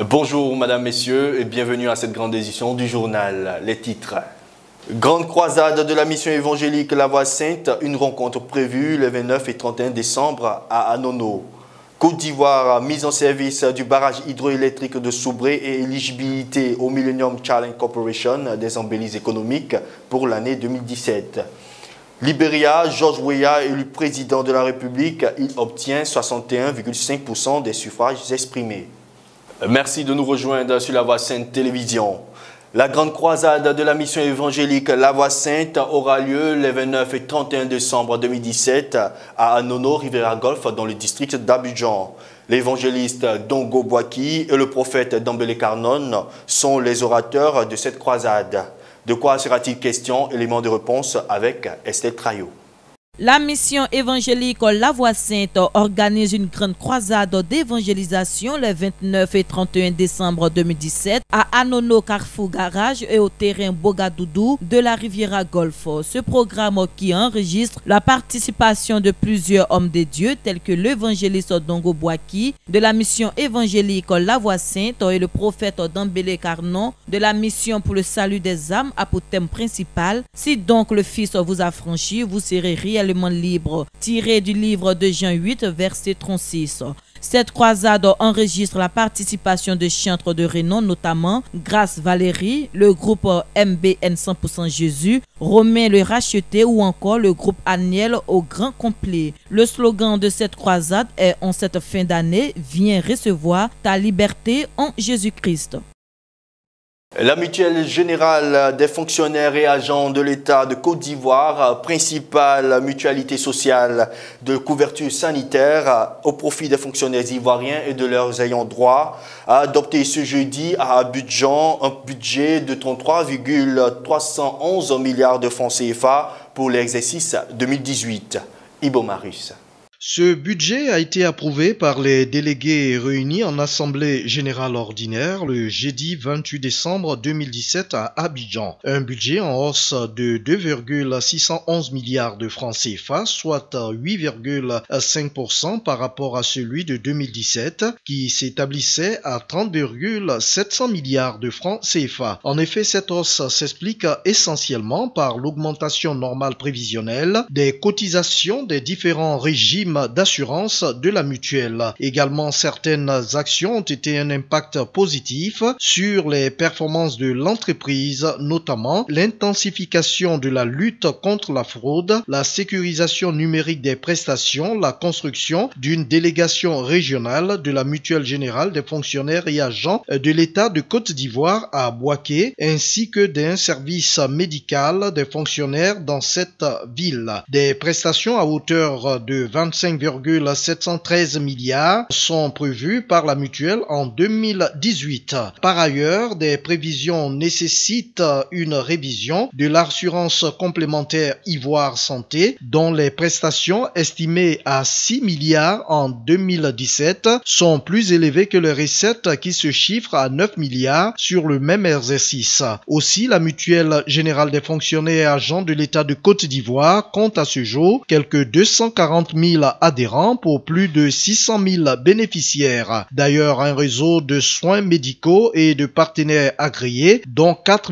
Bonjour Madame, Messieurs et bienvenue à cette grande édition du journal. Les titres. Grande croisade de la mission évangélique La Voie Sainte, une rencontre prévue les 29 et 31 décembre à Anono. Côte d'Ivoire, mise en service du barrage hydroélectrique de Soubré et éligibilité au Millennium Challenge Corporation des embellies économiques pour l'année 2017. Libéria, George Weah élu président de la République, il obtient 61,5% des suffrages exprimés. Merci de nous rejoindre sur La Voie Sainte Télévision. La grande croisade de la mission évangélique La Voie Sainte aura lieu les 29 et 31 décembre 2017 à Anono, Riviera Golf, dans le district d'Abidjan. L'évangéliste Dongo Boaki et le prophète Dambélé Carnon sont les orateurs de cette croisade. De quoi sera-t-il question? Élément de réponse avec Estelle Trayo. La mission évangélique La Voie Sainte organise une grande croisade d'évangélisation les 29 et 31 décembre 2017 à Anono Carrefour Garage et au terrain Bogadoudou de la Riviera Golf. Ce programme qui enregistre la participation de plusieurs hommes de Dieu tels que l'évangéliste Dongo Boaki de la mission évangélique La Voie Sainte et le prophète Dambélé Carnon de la mission pour le salut des âmes a pour thème principal « Si donc le Fils vous a franchi, vous serez réellement libre », tiré du livre de Jean 8, verset 36. Cette croisade enregistre la participation de chantres de renom, notamment Grâce Valérie, le groupe MBN 100% Jésus, Romain le Racheté ou encore le groupe Aniel au grand complet. Le slogan de cette croisade est « En cette fin d'année, viens recevoir ta liberté en Jésus-Christ ». La mutuelle générale des fonctionnaires et agents de l'État de Côte d'Ivoire, principale mutualité sociale de couverture sanitaire au profit des fonctionnaires ivoiriens et de leurs ayants droit, a adopté ce jeudi à Abidjan un budget de 33,311 milliards de francs CFA pour l'exercice 2018. Ibo Marius. Ce budget a été approuvé par les délégués réunis en Assemblée générale ordinaire le jeudi 28 décembre 2017 à Abidjan. Un budget en hausse de 2,611 milliards de francs CFA, soit 8,5% par rapport à celui de 2017, qui s'établissait à 30,700 milliards de francs CFA. En effet, cette hausse s'explique essentiellement par l'augmentation normale prévisionnelle des cotisations des différents régimes d'assurance de la mutuelle. Également, certaines actions ont été un impact positif sur les performances de l'entreprise, notamment l'intensification de la lutte contre la fraude, la sécurisation numérique des prestations, la construction d'une délégation régionale de la mutuelle générale des fonctionnaires et agents de l'État de Côte d'Ivoire à Bouaké, ainsi que d'un service médical des fonctionnaires dans cette ville. Des prestations à hauteur de 25,713 milliards sont prévus par la mutuelle en 2018. Par ailleurs, des prévisions nécessitent une révision de l'assurance complémentaire Ivoire Santé, dont les prestations estimées à 6 milliards en 2017 sont plus élevées que les recettes qui se chiffrent à 9 milliards sur le même exercice. Aussi, la mutuelle générale des fonctionnaires et agents de l'État de Côte d'Ivoire compte à ce jour quelques 240 000 adhérents pour plus de 600 000 bénéficiaires. D'ailleurs, un réseau de soins médicaux et de partenaires agréés, dont 4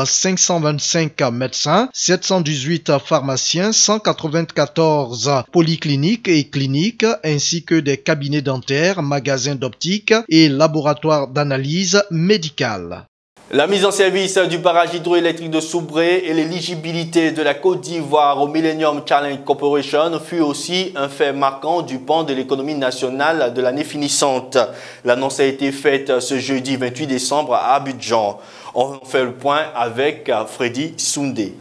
525 médecins, 718 pharmaciens, 194 polycliniques et cliniques, ainsi que des cabinets dentaires, magasins d'optique et laboratoires d'analyse médicale. La mise en service du barrage hydroélectrique de Soubré et l'éligibilité de la Côte d'Ivoire au Millennium Challenge Corporation fut aussi un fait marquant du pan de l'économie nationale de l'année finissante. L'annonce a été faite ce jeudi 28 décembre à Abidjan. On fait le point avec Freddy Soundé.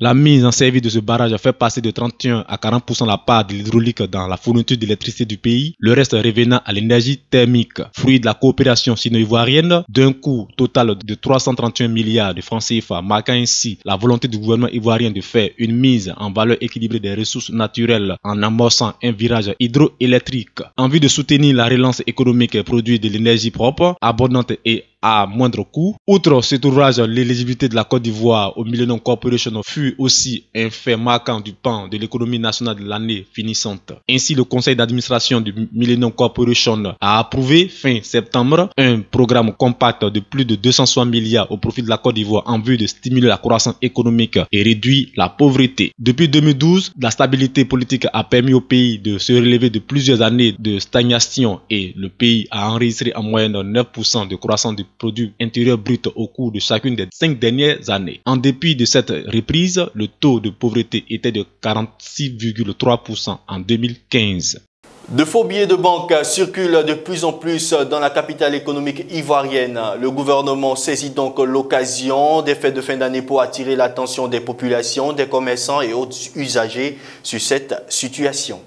La mise en service de ce barrage a fait passer de 31 à 40% la part de l'hydraulique dans la fourniture d'électricité du pays, le reste revenant à l'énergie thermique, fruit de la coopération sino-ivoirienne d'un coût total de 331 milliards de francs CFA, marquant ainsi la volonté du gouvernement ivoirien de faire une mise en valeur équilibrée des ressources naturelles en amorçant un virage hydroélectrique. En vue de soutenir la relance économique et produire de l'énergie propre, abondante et à moindre coût. Outre cet ouvrage, l'éligibilité de la Côte d'Ivoire au Millennium Corporation fut aussi un fait marquant du pan de l'économie nationale de l'année finissante. Ainsi, le conseil d'administration du Millennium Corporation a approuvé fin septembre un programme compact de plus de 260 milliards au profit de la Côte d'Ivoire en vue de stimuler la croissance économique et réduire la pauvreté. Depuis 2012, la stabilité politique a permis au pays de se relever de plusieurs années de stagnation et le pays a enregistré en moyenne 9% de croissance du produit intérieur brut au cours de chacune des 5 dernières années. En dépit de cette reprise, le taux de pauvreté était de 46,3% en 2015. De faux billets de banque circulent de plus en plus dans la capitale économique ivoirienne. Le gouvernement saisit donc l'occasion des fêtes de fin d'année pour attirer l'attention des populations, des commerçants et autres usagers sur cette situation.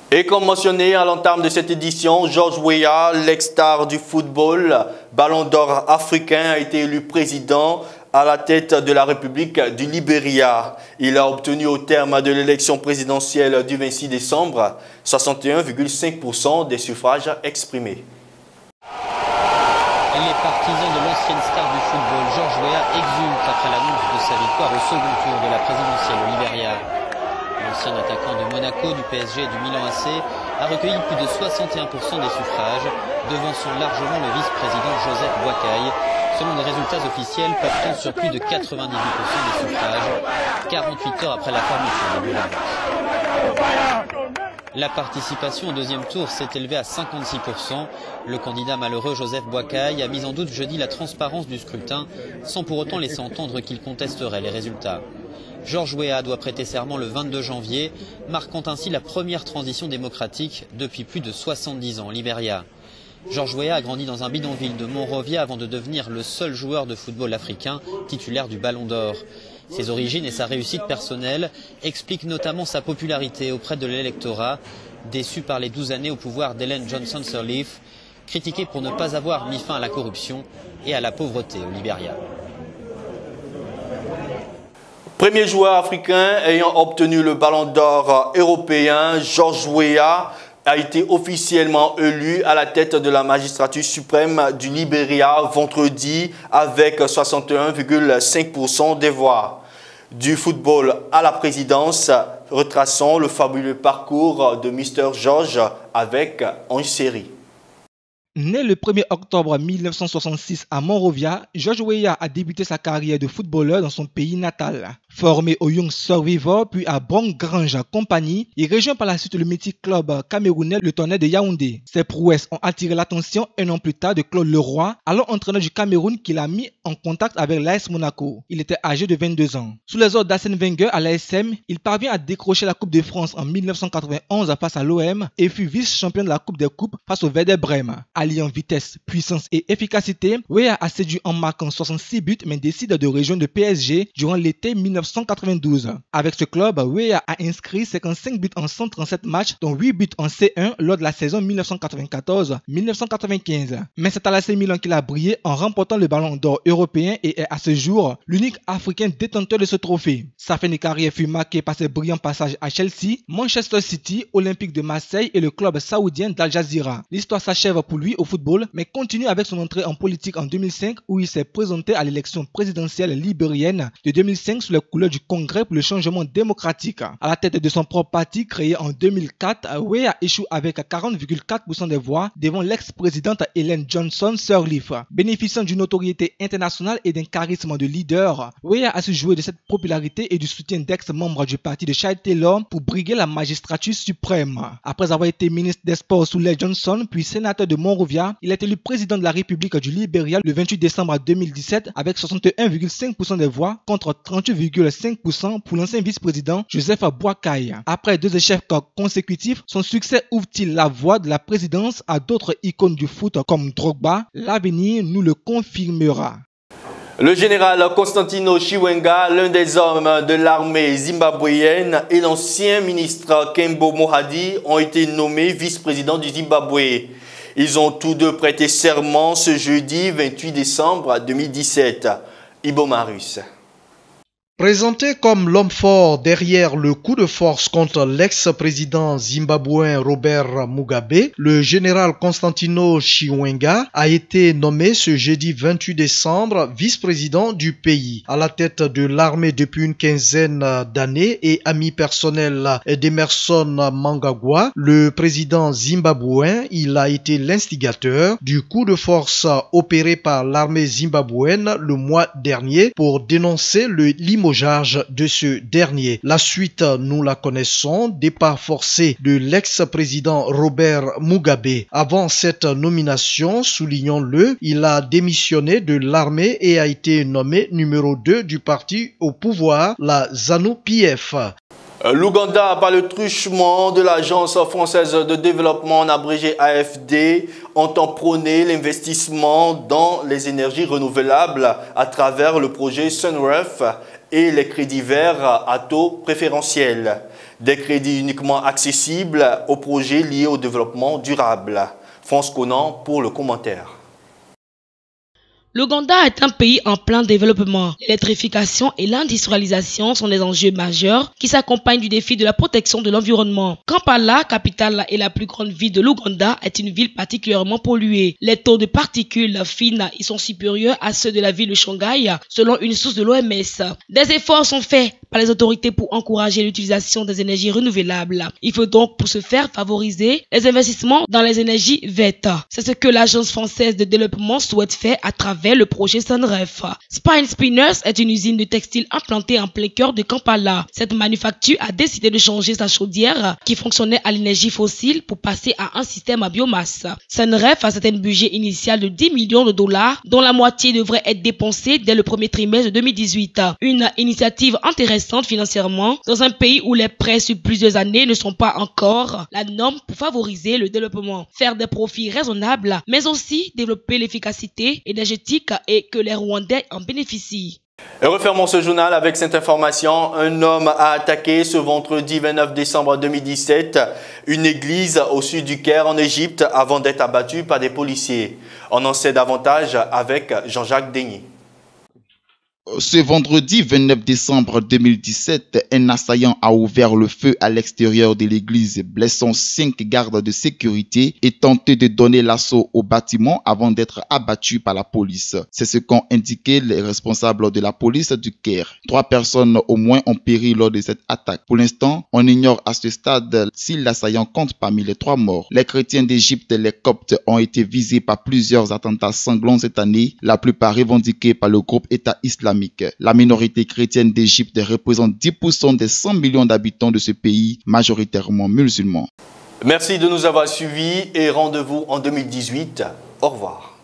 Et comme mentionné à l'entame de cette édition, George Weah, l'ex-star du football, ballon d'or africain, a été élu président à la tête de la République du Libéria. Il a obtenu au terme de l'élection présidentielle du 26 décembre 61,5% des suffrages exprimés. Les partisans de l'ancienne star du football, George Weah, exultent après l'annonce de sa victoire au second tour de la présidentielle au Libéria. L'ancien attaquant de Monaco, du PSG et du Milan AC a recueilli plus de 61% des suffrages, devançant largement le vice-président Joseph Boakai, selon des résultats officiels portant sur plus de 98% des suffrages, 48 heures après la fermeture des bureaux. La participation au deuxième tour s'est élevée à 56%. Le candidat malheureux Joseph Boakai a mis en doute jeudi la transparence du scrutin, sans pour autant laisser entendre qu'il contesterait les résultats. George Weah doit prêter serment le 22 janvier, marquant ainsi la première transition démocratique depuis plus de 70 ans au Libéria. George Weah a grandi dans un bidonville de Monrovia avant de devenir le seul joueur de football africain titulaire du Ballon d'Or. Ses origines et sa réussite personnelle expliquent notamment sa popularité auprès de l'électorat, déçu par les 12 années au pouvoir d'Ellen Johnson Sirleaf, critiqué pour ne pas avoir mis fin à la corruption et à la pauvreté au Libéria. Premier joueur africain ayant obtenu le Ballon d'Or européen, George Weah a été officiellement élu à la tête de la magistrature suprême du Libéria vendredi avec 61,5% des voix. Du football à la présidence, retraçant le fabuleux parcours de Mr. George avec une série. Né le 1er octobre 1966 à Monrovia, George Weah a débuté sa carrière de footballeur dans son pays natal. Formé au Young Survivor puis à Bronx-Grange Company, il rejoint par la suite le mythique club camerounais le Tonnerre de Yaoundé. Ses prouesses ont attiré l'attention un an plus tard de Claude Leroy, alors entraîneur du Cameroun qui l'a mis en contact avec l'AS Monaco. Il était âgé de 22 ans. Sous les ordres d'Arsène Wenger à l'ASM, il parvient à décrocher la Coupe de France en 1991 face à l'OM et fut vice-champion de la Coupe des Coupes face au Werder Brême. Alliant vitesse, puissance et efficacité, Weah a séduit en marquant 66 buts mais décide de rejoindre le PSG durant l'été 1992. Avec ce club, Weah a inscrit 55 buts en 137 matchs, dont 8 buts en C1 lors de la saison 1994-1995. Mais c'est à l'AC Milan qu'il a brillé en remportant le Ballon d'Or européen et est à ce jour l'unique Africain détenteur de ce trophée. Sa fin de carrière fut marquée par ses brillants passages à Chelsea, Manchester City, Olympique de Marseille et le club saoudien d'Al Jazeera. L'histoire s'achève pour lui au football, mais continue avec son entrée en politique en 2005 où il s'est présenté à l'élection présidentielle libérienne de 2005 sous les couleurs du Congrès pour le changement démocratique. À la tête de son propre parti créé en 2004, Weah échoue avec 40,4% des voix devant l'ex-présidente Ellen Johnson Sirleaf. Bénéficiant d'une notoriété internationale et d'un charisme de leader, Weah a su jouer de cette popularité et du soutien d'ex-membres du parti de Charles Taylor pour briguer la magistrature suprême. Après avoir été ministre des Sports sous les Johnson puis sénateur de Monrovia, il est élu président de la République du Libéria le 28 décembre 2017 avec 61,5% des voix contre 38,5% pour l'ancien vice-président Joseph Boakai. Après 2 échecs consécutifs, son succès ouvre-t-il la voie de la présidence à d'autres icônes du foot comme Drogba? L'avenir nous le confirmera. Le général Constantino Chiwenga, l'un des hommes de l'armée zimbabwéenne, et l'ancien ministre Kembo Mohadi ont été nommés vice-présidents du Zimbabwe. Ils ont tous deux prêté serment ce jeudi 28 décembre 2017. Ibo Marus. Présenté comme l'homme fort derrière le coup de force contre l'ex-président zimbabwéen Robert Mugabe, le général Constantino Chiwenga a été nommé ce jeudi 28 décembre vice-président du pays. À la tête de l'armée depuis une quinzaine d'années et ami personnel d'Emerson Mnangagwa, le président zimbabwéen, il a été l'instigateur du coup de force opéré par l'armée zimbabwéenne le mois dernier pour dénoncer le limogeage de ce dernier. La suite, nous la connaissons, départ forcé de l'ex-président Robert Mugabe. Avant cette nomination, soulignons-le, il a démissionné de l'armée et a été nommé numéro 2 du parti au pouvoir, la ZANU-PF. L'Ouganda, par le truchement de l'Agence française de développement, en abrégé AFD, entend prôner l'investissement dans les énergies renouvelables à travers le projet Sunref et les crédits verts à taux préférentiel. Des crédits uniquement accessibles aux projets liés au développement durable. France Conan pour le commentaire. L'Ouganda est un pays en plein développement. L'électrification et l'industrialisation sont des enjeux majeurs qui s'accompagnent du défi de la protection de l'environnement. Kampala, capitale et la plus grande ville de l'Ouganda, est une ville particulièrement polluée. Les taux de particules fines y sont supérieurs à ceux de la ville de Shanghai, selon une source de l'OMS. Des efforts sont faits par les autorités pour encourager l'utilisation des énergies renouvelables. Il faut donc pour ce faire favoriser les investissements dans les énergies vertes. C'est ce que l'Agence française de développement souhaite faire à travers le projet Sunref. Spine Spinners est une usine de textile implantée en plein cœur de Kampala. Cette manufacture a décidé de changer sa chaudière qui fonctionnait à l'énergie fossile pour passer à un système à biomasse. Sunref a un budget initial de 10 millions de dollars dont la moitié devrait être dépensée dès le premier trimestre de 2018. Une initiative intéressante financièrement dans un pays où les prêts sur plusieurs années ne sont pas encore la norme pour favoriser le développement, faire des profits raisonnables mais aussi développer l'efficacité énergétique et que les Rwandais en bénéficient. Et refermons ce journal avec cette information. Un homme a attaqué ce vendredi 29 décembre 2017 une église au sud du Caire en Égypte avant d'être abattu par des policiers. On en sait davantage avec Jean-Jacques Denis. Ce vendredi 29 décembre 2017, un assaillant a ouvert le feu à l'extérieur de l'église, blessant 5 gardes de sécurité et tenté de donner l'assaut au bâtiment avant d'être abattu par la police. C'est ce qu'ont indiqué les responsables de la police du Caire. 3 personnes au moins ont péri lors de cette attaque. Pour l'instant, on ignore à ce stade si l'assaillant compte parmi les 3 morts. Les chrétiens d'Égypte et les coptes ont été visés par plusieurs attentats sanglants cette année, la plupart revendiqués par le groupe État islamique. La minorité chrétienne d'Égypte représente 10% des 100 millions d'habitants de ce pays, majoritairement musulmans. Merci de nous avoir suivis et rendez-vous en 2018. Au revoir.